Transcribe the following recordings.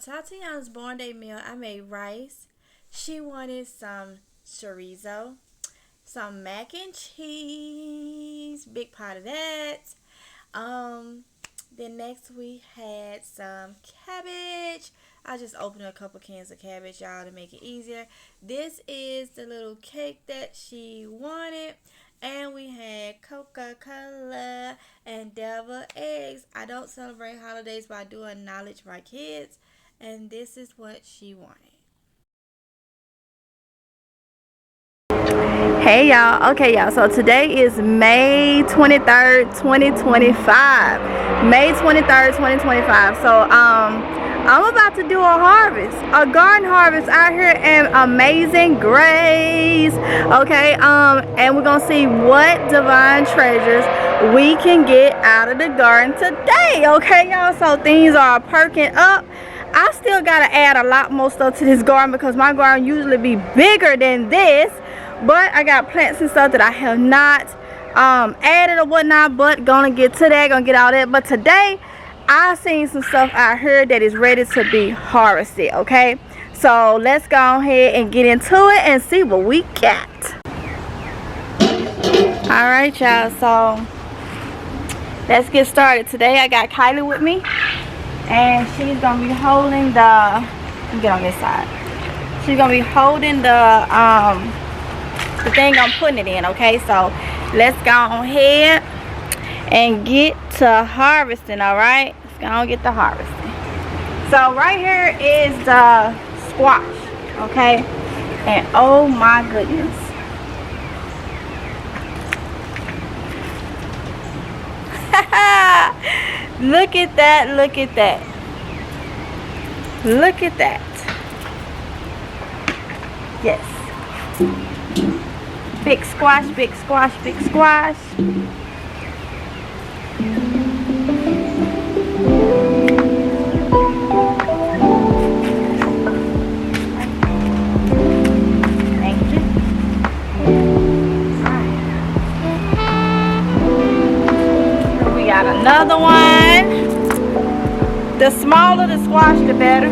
Tatiana's born day meal, I made rice. She wanted some chorizo, some mac and cheese, big pot of that. Then next we had some cabbage. I just opened a couple cans of cabbage, y'all, to make it easier. This is the little cake that she wanted. And we had Coca-Cola and devil eggs. I don't celebrate holidays, but I do acknowledge my kids. And this is what she wanted. Hey y'all, okay y'all, so today is May 23rd, 2025. May 23rd, 2025. So I'm about to do a harvest, a garden harvest out here in Amazing Grace. Okay, and we're gonna see what divine treasures we can get out of the garden today. Okay y'all, so things are perking up. I still gotta add a lot more stuff to this garden because my garden usually be bigger than this. But I got plants and stuff that I have not added or whatnot, but gonna get to that, gonna get all that. But today I seen some stuff out here that is ready to be harvested. Okay, so let's go ahead and get into it and see what we got. All right y'all, so let's get started. Today I got Kylie with me, and she's gonna be holding the, get on this side, she's gonna be holding the thing I'm putting it in. Okay, so let's go ahead and get to harvesting. All right, let's go and get the harvesting. So right here is the squash. Okay, and oh my goodness, look at that, look at that, look at that. Yes, big squash, big squash, big squash. Thank you. Alright. We got another one. The smaller the squash, the better.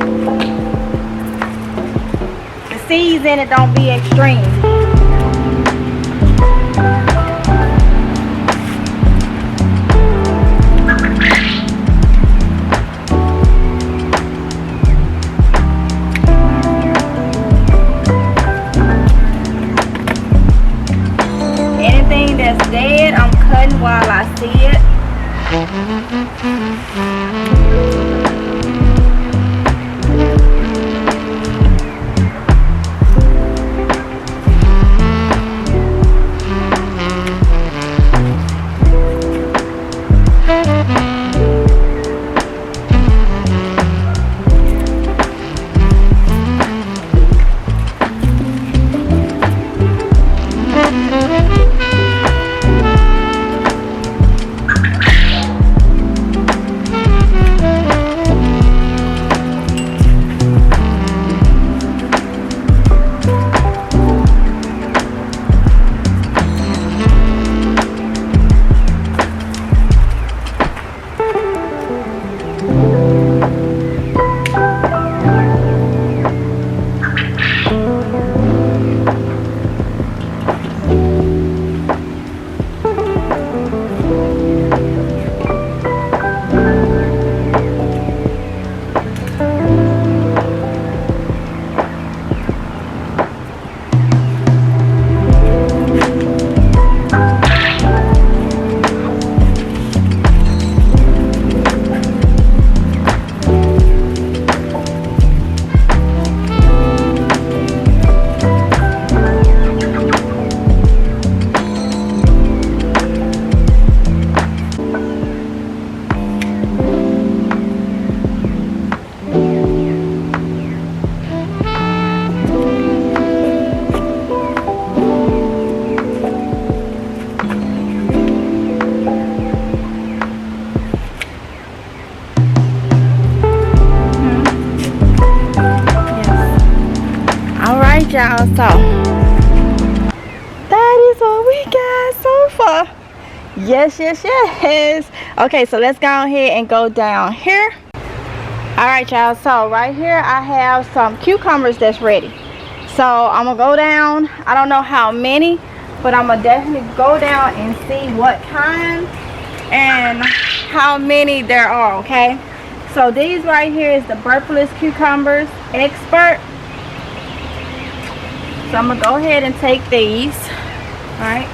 The seeds in it don't be extreme. Anything that's dead, I'm cutting while I see it. Y'all, so that is what we got so far. Yes. Okay, so let's go ahead and go down here. All right, y'all, so right here I have some cucumbers that's ready. So I'm gonna go down, I don't know how many, but I'm gonna definitely go down and see what kind and how many there are, okay? So these right here is the Burpless Cucumbers Expert. So I'm gonna go ahead and take these, all right?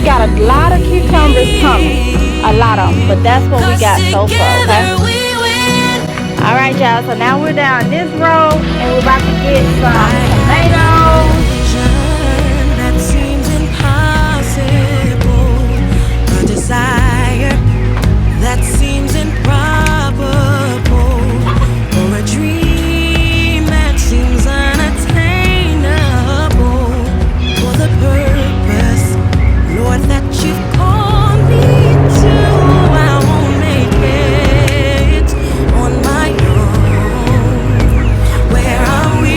Got a lot of cucumbers coming, a lot of them, but that's what we got so far, okay? All right, y'all, so now we're down this road and we're about to get some tomatoes. That seems impossible, a desire that seems improbable, or a dream that seems unattainable, for the purpose, Lord, that you've called me to. I won't make it on my own. Where are we?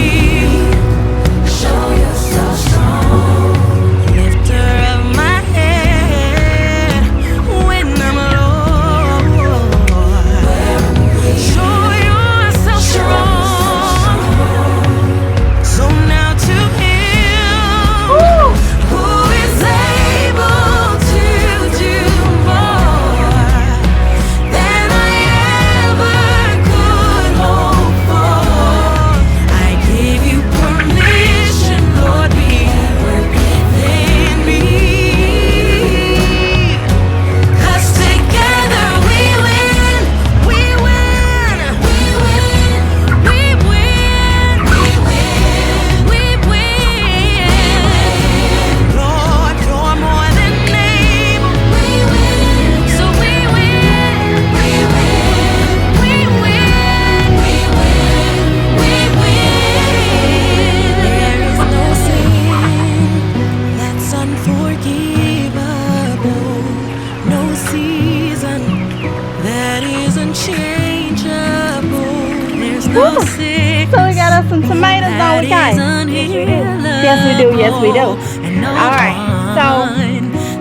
Show yourself strong. Lifter of my head when I'm low. Show yourself strong. So now to Him who is able to do more than I ever could hope for. I give you permission, Lord, be within me. 'Cause together we win, we win, we win, we win, we win, Lord, you're more than able. We win, so we win, we win, we win, we win, we win. There is no sin that's unforgivable, no season that is unchangeable. There's no Woo. sickness So we got us some tomatoes, don't we, guys? Yes, we do. Yes, we do. All right, so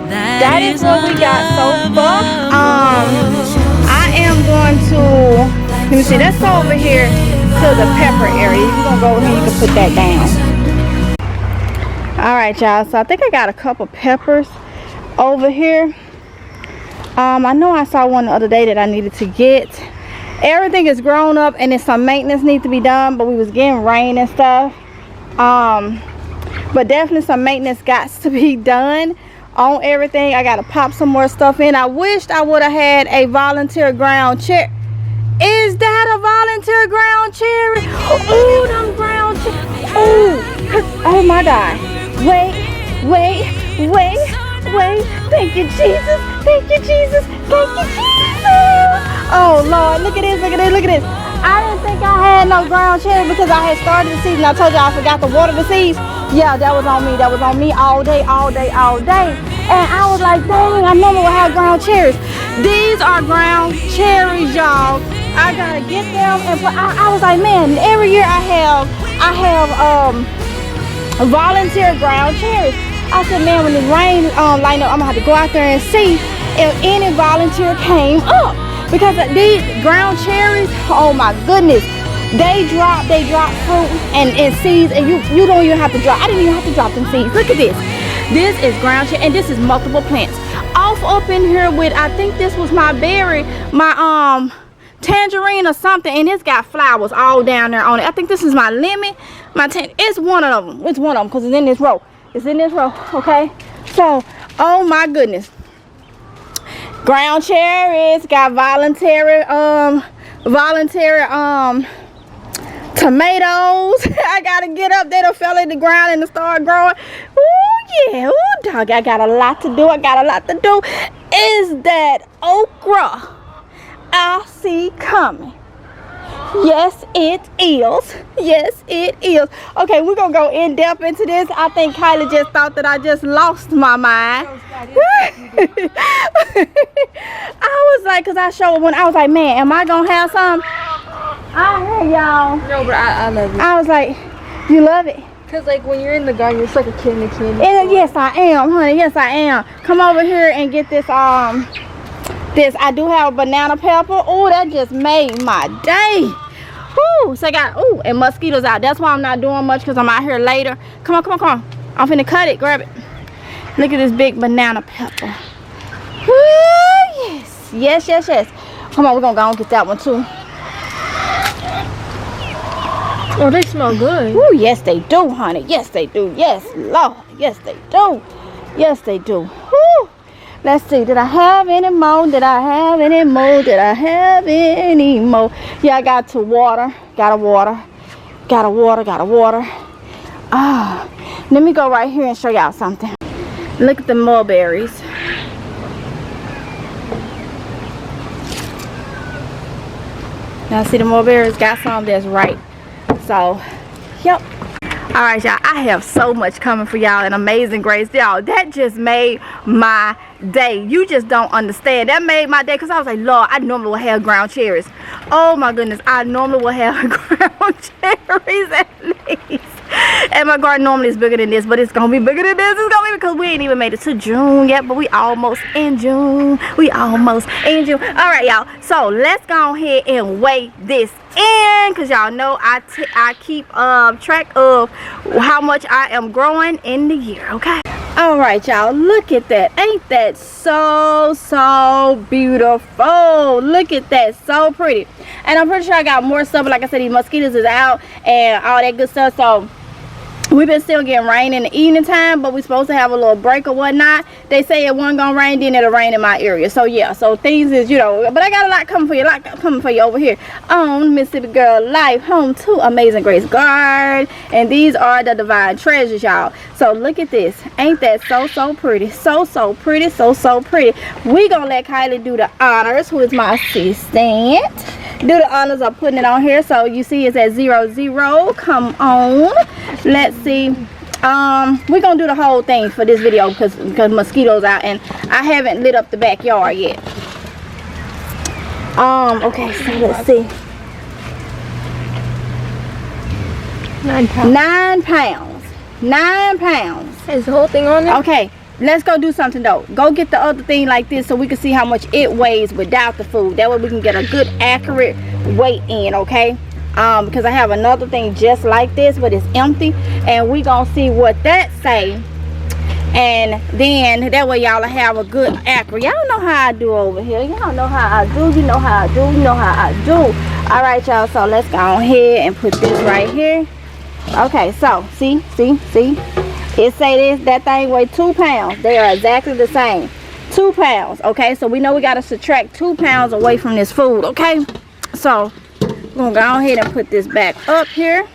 that is what we got so far. I am going to, let me see, let's go over here to the pepper area. You're gonna go over here, you can put that down. All right, y'all, so I think I got a couple peppers over here. I know I saw one the other day that I needed to get. Everything is grown up and then some maintenance needs to be done, but we was getting rain and stuff. But definitely some maintenance got to be done on everything. I gotta pop some more stuff in. I wished I would have had a volunteer ground cherry. Is that a volunteer ground cherry? Oh, them ground cherry. Oh my God. Wait. Thank you, Jesus. Thank you, Jesus. Thank you, Jesus. Oh Lord, look at this. I didn't think I had no ground cherry because I had started the season. I told you I forgot to water the seeds. Yeah, that was on me. That was on me all day. And I was like, dang, I normally would have ground cherries. These are ground cherries, y'all. I gotta get them. And I was like, man, every year I have volunteer ground cherries. I said, man, when the rain line up, I'm gonna have to go out there and see if any volunteer came up, because these ground cherries, oh my goodness, They drop fruit and seeds, and you don't even have to drop. I didn't even have to drop them seeds. Look at this. This is ground cherry, and this is multiple plants. Off up in here with, I think this was my berry, my tangerine or something, and it's got flowers all down there on it. I think this is my lemon, it's one of them. It's one of them because it's in this row. It's in this row, okay? So, oh my goodness. Ground cherries, got voluntary tomatoes. I gotta get up. They done fell in the ground and start growing. Ooh, yeah. Ooh, dog. I got a lot to do. Is that okra I see coming? Yes, it is. Yes, it is. Okay, we're gonna go in depth into this. I think Kylie just thought that I just lost my mind. I was like, cause I showed when I was like, man, am I gonna have some? I hear y'all. No, but I love it. I was like, you love it? Cause like when you're in the garden, you're just like a kid in the candy. Yes, I am, honey. Yes, I am. Come over here and get this. I do have a banana pepper. Oh, that just made my day. Whoo! So I got and mosquitoes out. That's why I'm not doing much because I'm out here later. Come on. I'm finna cut it. Grab it. Look at this big banana pepper. Woo! Yes. Come on, we're gonna go and get that one too. Oh, they smell good. Ooh, yes they do, honey. Yes they do. Yes, Lord. Yes they do. Yes they do. Woo! Let's see. Did I have any more? Yeah, I got to water. Gotta water. Let me go right here and show y'all something. Look at the mulberries. Now see the mulberries got some that's ripe. So, yep. All right, y'all, I have so much coming for y'all in Amazing Grace. Y'all, that just made my day. You just don't understand. That made my day because I was like, Lord, I normally would have ground cherries. Oh my goodness, I normally would have ground cherries at least. And my garden normally is bigger than this, but it's gonna be bigger than this. It's gonna be because we ain't even made it to June yet, but we almost in June. All right, y'all. So let's go ahead and weigh this in, because y'all know I keep track of how much I am growing in the year. Okay. All right, y'all. Look at that. Ain't that so beautiful? Look at that. So pretty. And I'm pretty sure I got more stuff. But like I said, these mosquitoes is out and all that good stuff. So we've been still getting rain in the evening time, but we're supposed to have a little break or whatnot. They say it wasn't gonna rain, then it'll rain in my area. So yeah, so things is, you know, but I got a lot coming for you, over here on Mississippi Girl Life, home to Amazing Grace Garden. And these are the divine treasures, y'all. So look at this. Ain't that so pretty? So pretty. We gonna let Kylie do the honors, who is my assistant. Do the honors of putting it on here. So you see it's at 00. Come on. Let's see. We're gonna do the whole thing for this video because mosquitoes out, and I haven't lit up the backyard yet. Okay, so let's see. 9 pounds. 9 pounds. 9 pounds. Is the whole thing on there? Okay, let's go do something though. Go get the other thing like this so we can see how much it weighs without the food. That way we can get a good accurate weight in, okay? Because I have another thing just like this, but it's empty, and we gonna see what that say, and then that way y'all have a good accurate. Y'all know how I do over here. Y'all know how I do. You know how I do. All right, y'all. So let's go ahead and put this right here. Okay, so see, it say that thing weigh 2 pounds. They are exactly the same. 2 pounds. Okay, so we know we gotta subtract 2 pounds away from this food. Okay, so I'm gonna go ahead and put this back up here.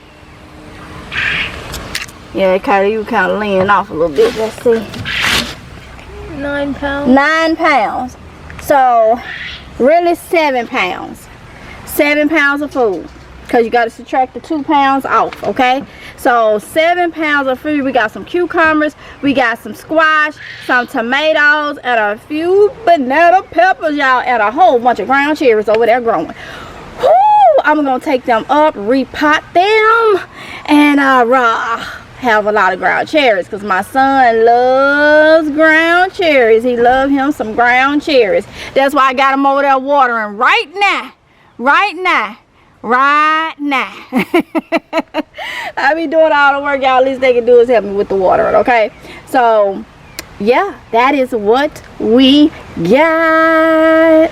Yeah, you kind of leaning off a little bit. Let's see. 9 pounds. 9 pounds. So really 7 pounds. 7 pounds of food, because you got to subtract the 2 pounds off. Okay, so 7 pounds of food. We got some cucumbers, we got some squash, some tomatoes, and a few banana peppers, y'all, and a whole bunch of ground cherries over there growing. Woo! I'm gonna take them up, repot them, and have a lot of ground cherries, because my son loves ground cherries. He loves him some ground cherries. That's why I got him over there watering right now. right now. I be doing all the work, y'all. At least they can do is help me with the water, okay? So yeah, that is what we got.